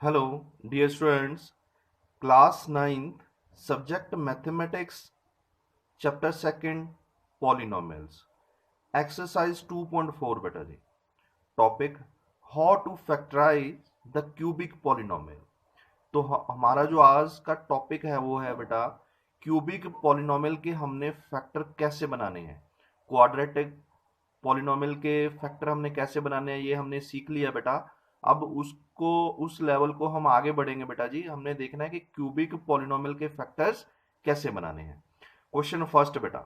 Hello, dear students. Class 9th, subject mathematics, chapter 2nd, polynomials. Exercise 2.4 बेटा जी. Topic, how to factorize the cubic polynomial. तो हमारा जो आज का टॉपिक है वो है बेटा क्यूबिक पॉलिनोमियल के हमने फैक्टर कैसे बनाने हैं. क्वाड्रेटिक पॉलिनोमियल के फैक्टर हमने कैसे बनाने हैं ये हमने सीख लिया बेटा. अब उसको उस लेवल को हम आगे बढ़ेंगे बेटा जी. हमने देखना है कि क्यूबिक पॉलिनोमियल के फैक्टर्स कैसे बनाने हैं. क्वेश्चन फर्स्ट बेटा,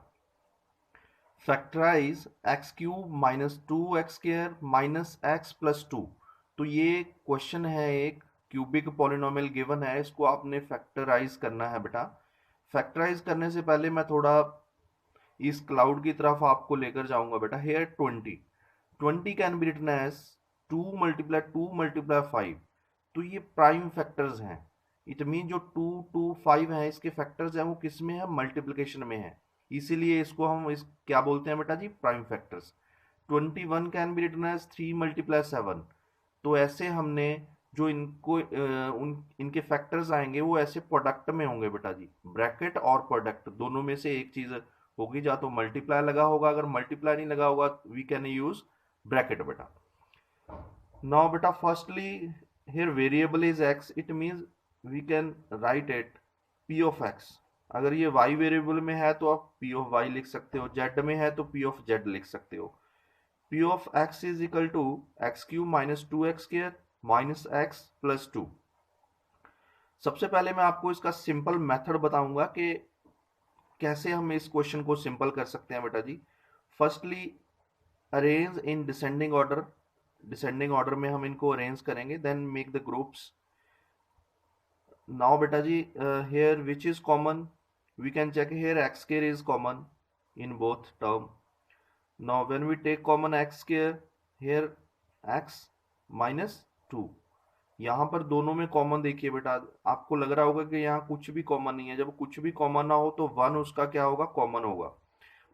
factorise x cube minus two x square minus x plus two. तो ये क्वेश्चन है, एक क्यूबिक पॉलिनोमियल गिवन है, इसको आपने फैक्टराइज करना है बेटा. फैक्टराइज करने से पहले मैं थोड़ा इस क्लाउड की तरफ आपको लेकर जाऊंगा बेटा. Here 20 can be written as 2 multiply 5. तो ये प्राइम फैक्टर्स हैं. इट मीन जो 2 2 5 हैं इसके फैक्टर्स हैं वो किस में है, मल्टीप्लिकेशन में है. इसीलिए इसको हम इस क्या बोलते हैं बेटा जी, prime factors. 21 can be written as 3 multiply 7. तो ऐसे हमने जो इनको इनके फैक्टर्स आएंगे वो ऐसे प्रोडक्ट में होंगे बेटा जी. ब्रैकेट और प्रोडक्ट दोनों में से एक चीज होगी, या तो मल्टीप्लाई लगा होगा, अगर मल्टीप्लाई नहीं लगा होगा वी कैन यूज ब्रैकेट बेटा. नाउ बेटा firstly here variable is x, it means we can write it p of x. अगर ये y वेरिएबल में है तो आप p of y लिख सकते हो, z में है तो p of z लिख सकते हो. p of x is equal to x cube minus two x square minus x plus two. सबसे पहले मैं आपको इसका सिंपल मेथड बताऊंगा कि कैसे हम इस क्वेश्चन को सिंपल कर सकते हैं बेटा जी. Firstly arrange in descending order. Descending order में हम इनको अरेंज करेंगे, then make the groups. Now बेटा जी here which is common, we can check here x square is common in both term. Now when we take common x square, here x minus two. यहाँ पर दोनों में common देखिए बेटा, आपको लग रहा होगा कि यहाँ कुछ भी कॉमन नहीं है. जब कुछ भी कॉमन ना हो तो वन उसका क्या होगा, कॉमन होगा.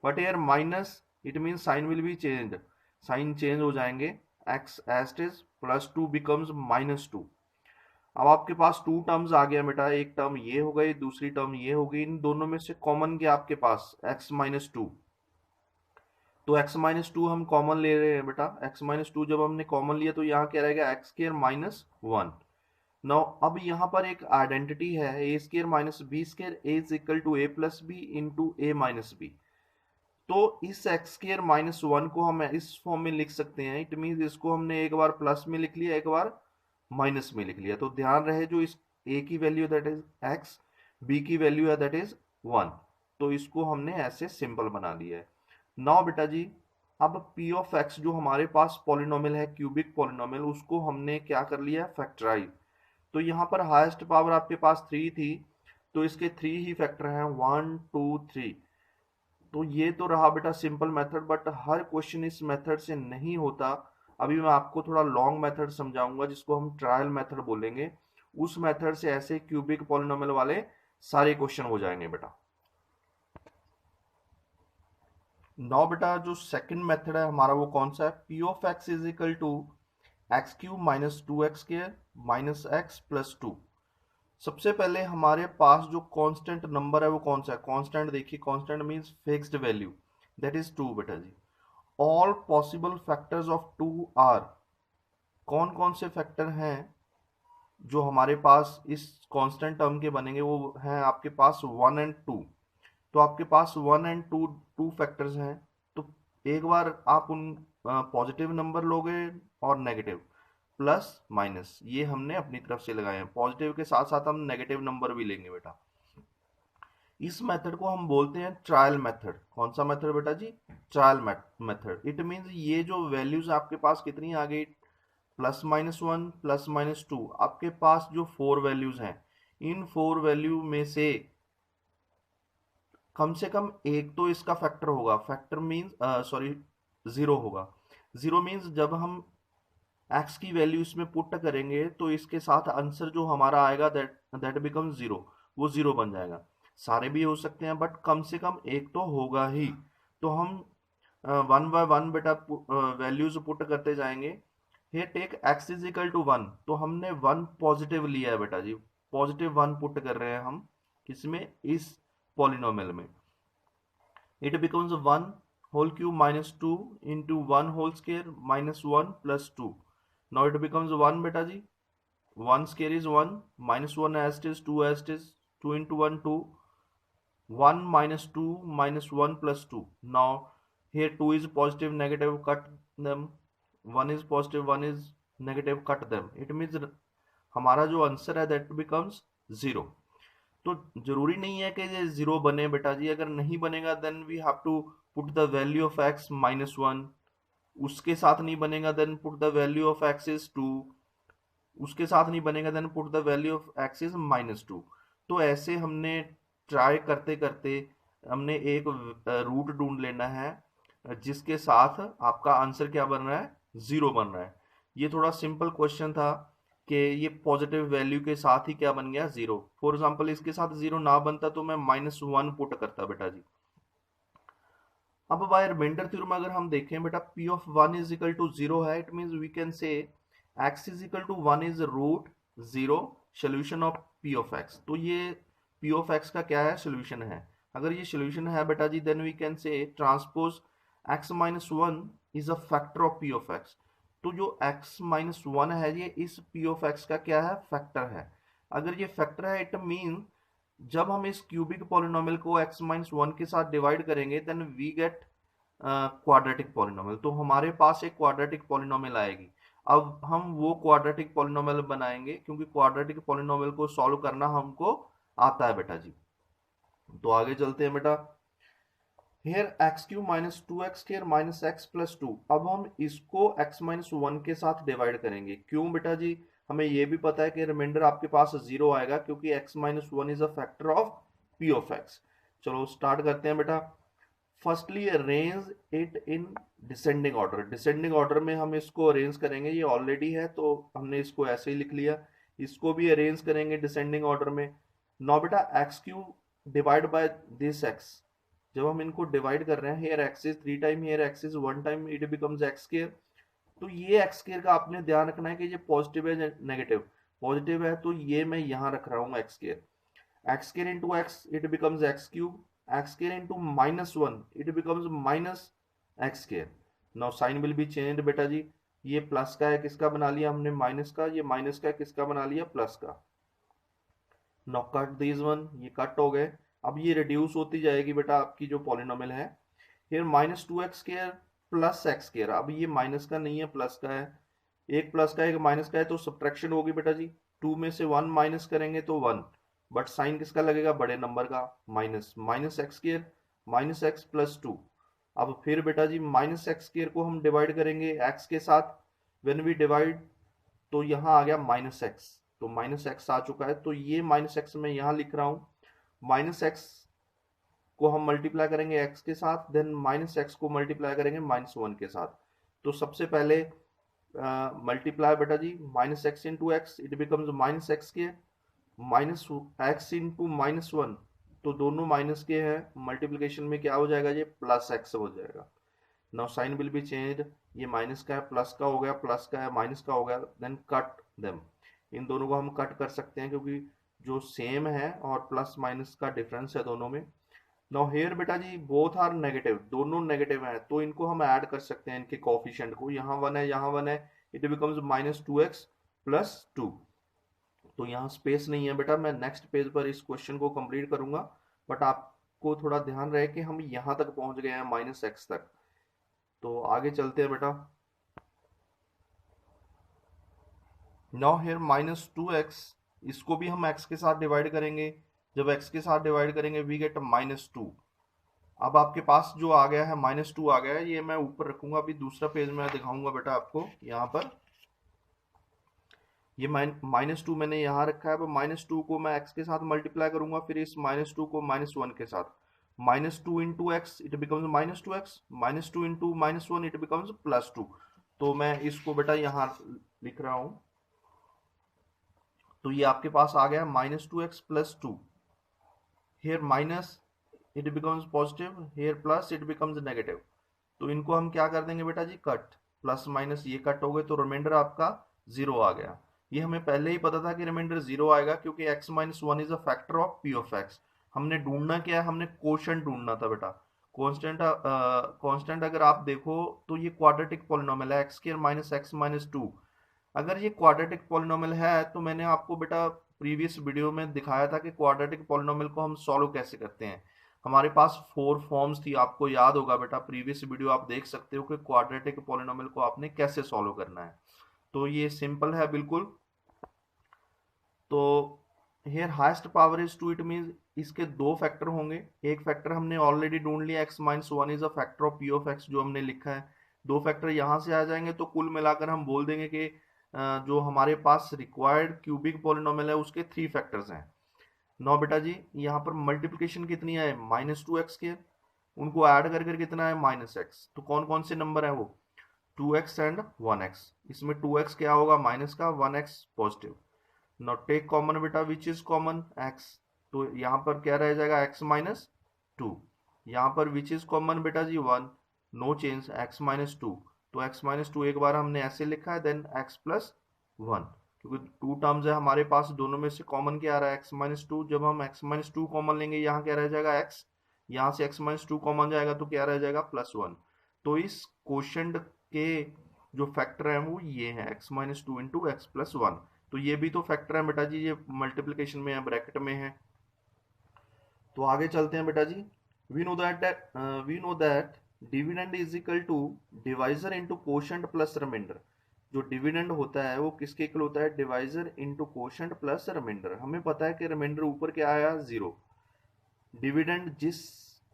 But here minus, it mean sign will be change, sign change हो जाएंगे. X as it is plus two becomes minus two. अब आपके पास टू टर्म्स आ गया बेटा, एक टर्म ये हो गई, दूसरी टर्म ये हो गई. इन दोनों में से कॉमन क्या आपके पास, एक्स माइनस टू. तो एक्स माइनस टू हम कॉमन ले रहे हैं बेटा. एक्स माइनस टू जब हमने कॉमन लिया तो यहाँ क्या रहेगा, x square minus one. Now अब यहाँ पर एक आइडेंटिटी है, a square minus b square is equal to a plus b into a minus b. तो इस एक्स स्क्वायर माइनस वन को हम इस फॉर्म में लिख सकते हैं. इट मीन इसको हमने एक बार प्लस में लिख लिया, एक बार माइनस में लिख लिया. तो ध्यान रहे जो इस ए की value that is x, B की वैल्यू है दैट इज वन. तो इसको हमने ऐसे सिंपल बना लिया है. नाउ बेटा जी अब p ऑफ x जो हमारे पास पॉलिनोमियल है, क्यूबिक पॉलिनोमियल, उसको हमने क्या कर लिया, फैक्टराइज. तो यहाँ पर हाईएस्ट पावर आपके पास थ्री थी, तो इसके थ्री ही फैक्टर हैं, 1 2 3. तो ये तो रहा बेटा simple method, but her question इस मेथड से नहीं होता. अभी मैं आपको थोड़ा लॉन्ग मेथड समझाऊंगा जिसको हम ट्रायल मेथड बोलेंगे. उस मेथड से ऐसे क्यूबिक पॉलिनोमियल वाले सारे क्वेश्चन हो जाएंगे बेटा. नाउ बेटा जो सेकंड मेथड है हमारा वो कौन सा है, p of x is equal to x cube minus two x square minus x plus two. सबसे पहले हमारे पास जो कांस्टेंट नंबर है वो कौन सा है, कांस्टेंट देखिए, constant means fixed value, that is two बेटा जी. All possible factors of two are. कौन कौन से फैक्टर हैं जो हमारे पास इस कांस्टेंट टर्म के बनेंगे, वो हैं आपके पास वन एंड टू. तो आपके पास one and two two factors हैं. तो एक बार आप उन पॉजिटिव नंबर लोगे और नेगेटिव, प्लस माइनस, ये हमने अपनी तरफ से लगाए हैं. पॉजिटिव के साथ साथ हम नेगेटिव नंबर भी लेंगे बेटा. इस मेथड को हम बोलते हैं ट्रायल मेथड. कौन सा मेथड बेटा जी, ट्रायल मेथड. इट मींस ये जो वैल्यूज आपके पास कितनी आ गई, plus minus one plus minus two. आपके पास जो फोर वैल्यूज हैं, इन फोर वैल्यू में से कम से कम एक तो इसका फैक्टर होगा. फैक्टर मींस सॉरी जीरो होगा. जीरो मींस जब हम एक्स की वैल्यू इसमें पुट करेंगे तो इसके साथ आंसर जो हमारा आएगा दैट दैट बिकम जीरो, वो जीरो बन जाएगा. सारे भी हो सकते हैं बट कम से कम एक तो होगा ही. तो हम वन बाय वन बेटा वैल्यूज पुट करते जाएंगे. here take x is equal to 1, तो हमने 1 पॉजिटिव लिया है बेटा जी, पॉजिटिव 1 पुट कर रहे हैं हम किसमें, इस पॉलिनोमियल में। It becomes 1 whole cube minus 2 into 1 whole square minus 1 plus 2। Now it becomes 1 बेटा जी, 1 square is 1, minus 1 as it is, 2 as it is, 2 into 1 2, 1 minus 2 minus 1 plus 2. Now here 2 is positive, negative, cut them. 1 is positive, 1 is negative, cut them. It means हमारा जो answer है that becomes 0. तो जरूरी नहीं है कि ये 0 बने बेटा जी, अगर नहीं बनेगा then we have to put the value of x minus 1. उसके साथ नहीं बनेगा then put the value of x is 2. उसके साथ नहीं बनेगा then put the value of x is minus 2. तो ऐसे हमने ट्राई करते करते हमने एक रूट ढूंढ लेना है जिसके साथ आपका आंसर क्या बन रहा है, 0 बन रहा है। ये थोड़ा सिंपल क्वेश्चन था कि ये पॉजिटिव वैल्यू के साथ ही क्या बन गया, 0। फॉर एग्जांपल इसके साथ 0 ना बनता तो मैं -1 पुट करता बेटा जी। अब बाय रिमाइंडर थ्योरम अगर हम देखें बेटा, p of 1 is equal to 0 है, it means we can say x is equal to 1 is root 0 solution of p of x। तो ये p ऑफ x का क्या है, सोल्यूशन है। अगर ये सोल्यूशन है बेटा जी then we can say transpose x minus 1 is a factor of p of x। तो जो x माइनस 1 है ये इस p ऑफ x का क्या है, फैक्टर है। अगर ये फैक्टर है इट मीन जब हम इस क्यूबिक पॉलिनोमियल को x माइनस 1 के साथ डिवाइड करेंगे then we get quadratic polynomial. तो हमारे पास एक क्वाड्रेटिक पॉलिनोमियल आएगी। अब हम वो क्वाड्रेटिक पॉलिनोमियल बनाएंगे क्योंकि क्वाड्रेटिक पॉलिनोमियल को सॉल्व करना हमको आता है बेटा जी। तो आगे चलते हैं बेटा। Here x cube minus 2x square minus x plus 2। अब हम इसको x माइनस 1 के साथ डिवाइड करेंगे। क्यों बेटा जी, हमें यह भी पता है कि रिमाइंडर आपके पास 0 आएगा क्योंकि x minus 1 is a factor of p of x। चलो स्टार्ट करते हैं बेटा। Firstly arrange it in descending order. Descending order में हम इसको अरेंज करेंगे, ये ऑलरेडी है तो हमने इसको ऐसे ही लिख लिया। इसको भी अरेंज करेंगे डिसेंडिंग ऑर्डर में। नाउ बेटा x cube divide by this x, जब हम इनको डिवाइड कर रहे हैं, here x is 3 time, here x is 1 time, it becomes x square. तो ये एक्स स्क्वायर का आपने ध्यान रखना है कि ये पॉजिटिव है नेगेटिव। पॉजिटिव है तो ये मैं यहां रख रहा हूं x square. X square into x it becomes x cube, x square into minus 1 it becomes minus x square. Now sine will be changed बेटा जी। ये प्लस का है, किसका बना लिया हमने, माइनस का। ये माइनस का है, किसका बना लिया, प्लस का। नाउ कट दिस वन, ये कट हो गए। अब ये रिड्यूस होती जाएगी बेटा आपकी जो पॉलिनोमियल है। Here minus 2x square plus x square. अब ये माइनस का नहीं है, प्लस का है। एक प्लस का एक माइनस का है तो सब्ट्रैक्शन होगी बेटा जी। 2 में से 1 माइनस करेंगे तो 1, बट साइन किसका लगेगा, बड़े नंबर का, minus. Minus x square minus x plus 2। अब फिर बेटा जी माइनस एक्स स्क्वायर को हम डिवाइड करेंगे एक्स के साथ। व्हेन वी डिवाइड तो यहाँ आ गया माइनस एक्स, तो माइनस एक्स आ चुका है। तो ये माइनस एक्स मैं यहाँ लिख रहा हूँ। माइनस एक्स को हम मल्टीप्लाई करेंगे एक्स के साथ, देन माइनस एक्स को मल्टीप्लाई करेंगे माइनस 1 के साथ। तो सबसे पहले मल्टीप्लाई बेटा जी, minus x into x it becomes minus x के, माइनस एक्स इंटू माइनस 1, तो दोनों माइनस के हैं, मल्टीप्लीकेशन में क्या हो जाएगा, ये प्लस एक्स हो जाएगा। Now sine will be changed. ये माइनस का है, प्लस का हो गया, प्लस का है, माइनस का हो गया। देन कट देम, इन दोनों को हम कट कर सकते हैं क्योंकि जो सेम है और प्लस माइनस का डिफरेंस है दोनों में। नाउ हेयर बेटा जी बोथ आर नेगेटिव, दोनों नेगेटिव हैं तो इनको हम ऐड कर सकते हैं, इनके कोफिशिएंट को। यहाँ 1 है, यहाँ 1 है, it becomes minus 2x plus 2। तो यहाँ स्पेस नहीं है बेटा, मैं नेक्स्ट पेज पर इस क्वेश्चन को कंप्लीट करूंगा, बट आपको थोड़ा ध्यान रहे कि हम यहाँ तक पहुंच गए हैं माइनस एक्स तक। तो आगे चलते हैं बेटा। नाउ हेयर माइनस 2x, इसको भी हम x के साथ डिवाइड करेंगे। जब x के साथ डिवाइड करेंगे वी गेट माइनस 2। अब आपके पास जो आ गया है माइनस 2 आ गया है, ये मैं ऊपर रखूंगा, अभी दूसरा पेज में दिखाऊंगा बेटा आपको। यहाँ पर ये माइनस 2 मैंने यहाँ रखा है। अब माइनस 2 को मैं x के साथ मल्टीप्लाई करूंगा, फिर इस माइनस 2 को माइनस 1 के साथ। Minus 2 into x it becomes minus 2x, minus 2 into minus 1 it becomes plus 2। तो मैं इसको बेटा यहाँ लिख रहा हूं। तो ये आपके पास आ गया minus 2x plus 2। Hair minus it becomes positive, here plus it becomes negative. तो इनको हम क्या कर देंगे बेटा जी, कट। प्लस माइनस ये कट हो गए तो रिमाइंडर आपका 0 आ गया। ये हमें पहले ही पता था कि रिमाइंडर 0 आएगा, क्योंकि x minus one is a factor of p of x। हमने ढूंढना क्या है, हमने कोशेंट ढूंढना था बेटा। कांस्टेंट कांस्टेंट अगर आप देखो तो ये क्वाड्रेटिक पॉलिनोमियल है, x square minus x minus to. अगर ये क्वाड्रेटिक पॉलिनोमियल है तो मैंने आपको बेटा प्रीवियस वीडियो में दिखाया था कि क्वाड्रेटिक पॉलिनोमियल को हम सॉल्व कैसे करते हैं। हमारे पास 4 फॉर्म्स थी, आपको याद होगा बेटा, प्रीवियस वीडियो आप देख सकते हो कि क्वाड्रेटिक पॉलिनोमियल को आपने कैसे सॉल्व करना है। तो ये सिंपल है बिल्कुल। तो here highest power is 2, it mean इसके दो फैक्टर होंगे। एक फैक्टर हमने ऑलरेडी ढूंढ लिया, x minus one is a factor of p of x, जो हमने लिखा है। दो फैक्टर यहाँ से आ जाएंगे, तो कुल मिलाकर हम बोल देंगे कि जो हमारे पास रिक्वायर्ड क्यूबिक पॉलिनोमियल है उसके 3 फैक्टर्स हैं। नौ बेटा जी, यहाँ पर मल्टीप्लिकेशन कितनी है, -2x के, उनको ऐड कर कर कितना है -x। तो कौन कौन से नंबर है वो, 2x एंड 1x। इसमें 2x क्या होगा माइनस का, 1x positive. Not take common बेटा, विच इज कॉमन, x। तो यहाँ पर क्या रह जाएगा, x माइनस टू। यहाँ पर विच इज कॉमन बेटा जी, 1, no change, x minus two. तो x माइनस टू एक बार हमने ऐसे लिखा है, देन x प्लस वन, क्योंकि 2 टर्म्स है हमारे पास, दोनों में से कॉमन क्या आ रहा है, x माइनस टू। जब हम x माइनस टू कॉमन लेंगे, यहाँ क्या रह जाएगा x, यहाँ से x माइनस टू कॉमन जाएगा तो क्या रह जाएगा, +1। तो इस क्वोशंट के जो फैक्टर है वो ये है, x minus two into x plus one. तो ये भी तो फैक्टर है बेटा जी, ये मल्टीप्लिकेशन में है, ब्रैकेट में है। तो आगे चलते हैं बेटा जी। We know that dividend is equal to divisor into quotient plus remainder. जो डिविडेंड होता है वो किसके इक्वल होता है, divisor into quotient plus remainder. हमें पता है कि रिमाइंडर ऊपर क्या आया, 0। डिविडेंड जिस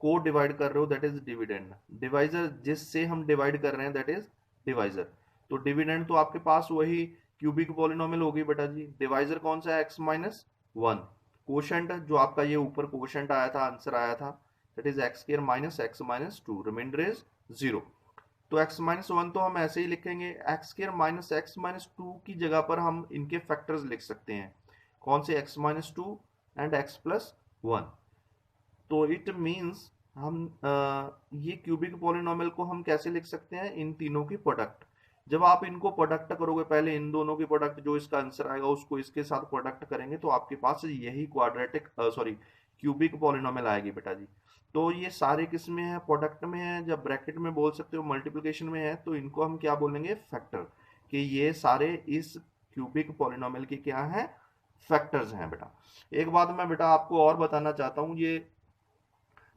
को डिवाइड कर रहे हो दैट इज डिविडेंड, डिवाइजर जिससे हम डिवाइड कर रहे हैं दैट इज डिवाइजर। तो डिविडेंड तो आपके पास वही क्यूबिक पॉलिनोमियल होगी बेटा जी। डिवाइजर कौन सा है, एक्स माइनस वन। कोशेंट जो आपका ये ऊपर कोशेंट आया था, आंसर आया था, that is x square minus x minus two, remainder is 0। तो एक्स माइनस वन तो हम ऐसे ही लिखेंगे, x square minus x minus to की जगह पर हम इनके फैक्टर्स लिख सकते हैं। कौन से, x minus to and x plus one. तो इट मीन्स हम ये क्यूबिक पॉलिनोमियल को हम कैसे लिख सकते हैं, इन तीनों की प्रोडक्ट। जब आप इनको प्रोडक्ट करोगे, पहले इन दोनों की प्रोडक्ट, जो इसका आंसर आएगा उसको इसके साथ प्रोडक्ट करेंगे, तो आपके पास यही क्वाड्रेटिक सॉरी क्यूबिक पॉलिनोमियल आएगी बेटा जी। तो ये सारे किस में है, प्रोडक्ट में है। जब ब्रैकेट में बोल सकते हो मल्टीप्लिकेशन में है, तो इनको हम क्या बोलेंगे, फैक्टर। कि ये सारे इस क्यूबिक पॉलिनोमियल के क्या हैं, फैक्टर्स हैं बेटा। एक बात मैं बेटा आपको और बताना चाहता हूँ, ये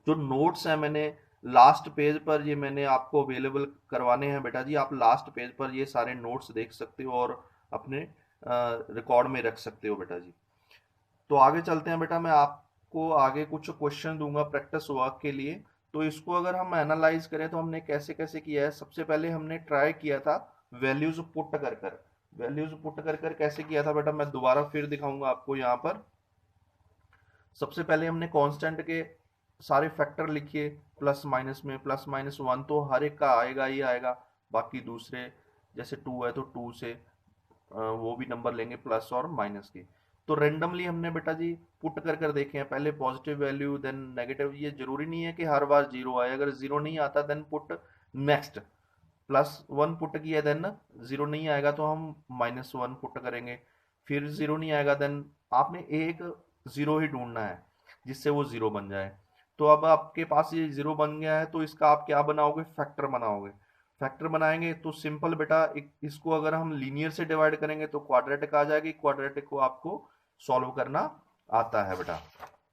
जो नोट्स हैं मैंने लास्ट पेज पर ये मैंने आपको अवेलेबल करवाने हैं बेटा जी। आप लास्ट पेज पर ये सारे नोट्स देख सकते हो और अपने रिकॉर्ड में रख सकते हो बेटा जी। तो आगे चलते हैं बेटा, मैं आपको आगे कुछ क्वेश्चन दूंगा प्रैक्टिस वर्क के लिए। तो इसको अगर हम एनालाइज करें तो हमने कैसे कैसे किया है। सबसे पहले हमने ट्राई किया था वैल्यूज पुट कर कर, वैल्यूज पुट कर कर कैसे किया था बेटा, मैं दोबारा फिर दिखाऊंगा आपको। यहाँ पर सबसे पहले हमने कांस्टेंट के सारे फैक्टर लिखिए, प्लस माइनस में, प्लस माइनस वन तो हर एक का आएगा ही आएगा। बाकी दूसरे जैसे 2 है तो 2 से वो भी नंबर लेंगे प्लस और माइनस की। तो रेंडमली हमने बेटा जी पुट कर कर देखे हैं, पहले पॉजिटिव वैल्यू देन नेगेटिव। ये जरूरी नहीं है कि हर बार 0 आए, अगर 0 नहीं आता देन पुट नेक्स्ट। +1 पुट किया देन 0 नहीं आएगा तो हम -1 पुट करेंगे। फिर 0 नहीं आएगा देन आपने एक 0 ही ढूंढना है जिससे वो 0 बन जाए। तो अब आपके पास ये 0 बन गया है, तो इसका आप क्या बनाओगे, फैक्टर बनाओगे। फैक्टर बनाएंगे तो सिंपल बेटा, इसको अगर हम लीनियर से डिवाइड करेंगे तो क्वाड्रेटिक आ जाएगी। क्वाड्रेटिक को आपको सॉल्व करना आता है बेटा।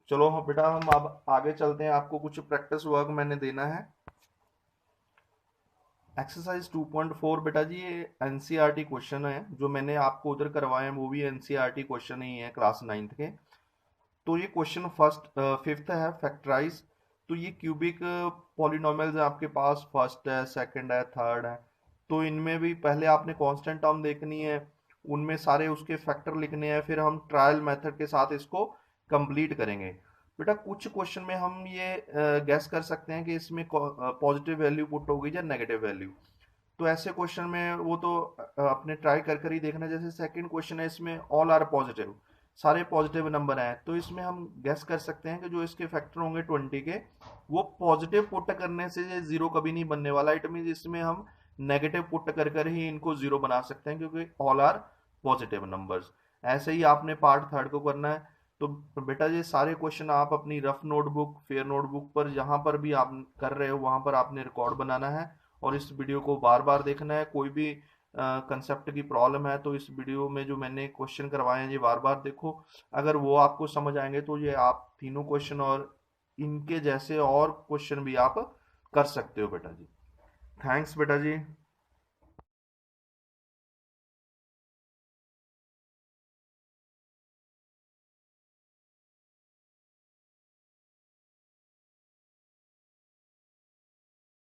चलो बेटा हम अब आगे चलते हैं, आपको कुछ प्रैक्टिस वर्क मैंने देना है। एक्सरसाइज 2.4 बेटा जी, ये एनसीईआरटी क्वेश्चन है, जो मैंने आपको उधर करवाए हैं वो भी एनसीईआरटी क्वेश्चन ही है क्लास 9th के। तो ये क्वेश्चन फिफ्थ है, फैक्टराइज। तो ये क्यूबिक पॉलिनोमियल्स है आपके पास, फर्स्ट है, सेकंड है, थर्ड है। तो इनमें भी पहले आपने कांस्टेंट टर्म देखनी है, उनमें सारे उसके फैक्टर लिखने हैं, फिर हम ट्रायल मेथड के साथ इसको कंप्लीट करेंगे। बेटा कुछ क्वेश्चन में हम ये गैस कर सकते हैं कि इसमें पॉजिटिव वैल्यू पुट होगी या नेगेटिव वैल्यू। तो ऐसे क्वेश्चन में वो तो अपने ट्राई कर कर ही देखना। जैसे सेकंड क्वेश्चन है, इसमें ऑल आर पॉजिटिव, सारे पॉजिटिव नंबर हैं, तो इसमें हम गेस कर सकते हैं कि जो इसके फैक्टर होंगे 20 के, वो पॉजिटिव पुट करने से ये 0 कभी नहीं बनने वाला। इट मीन इसमें हम नेगेटिव पुट कर कर ही इनको जीरो बना सकते हैं, क्योंकि ऑल आर पॉजिटिव नंबर्स। ऐसे ही आपने पार्ट थर्ड को करना है। तो बेटा ये सारे क्वेश्चन आप अपनी रफ नोटबुक, फेयर नोटबुक पर जहां पर भी आप कर रहे हो वहां पर आपने रिकॉर्ड बनाना है और इस वीडियो को बार बार देखना है। कोई भी कंसेप्ट की प्रॉब्लम है तो इस वीडियो में जो मैंने क्वेश्चन करवाए हैं ये बार बार देखो। अगर वो आपको समझ आएंगे तो ये आप तीनों क्वेश्चन और इनके जैसे और क्वेश्चन भी आप कर सकते हो बेटा जी। थैंक्स बेटा जी।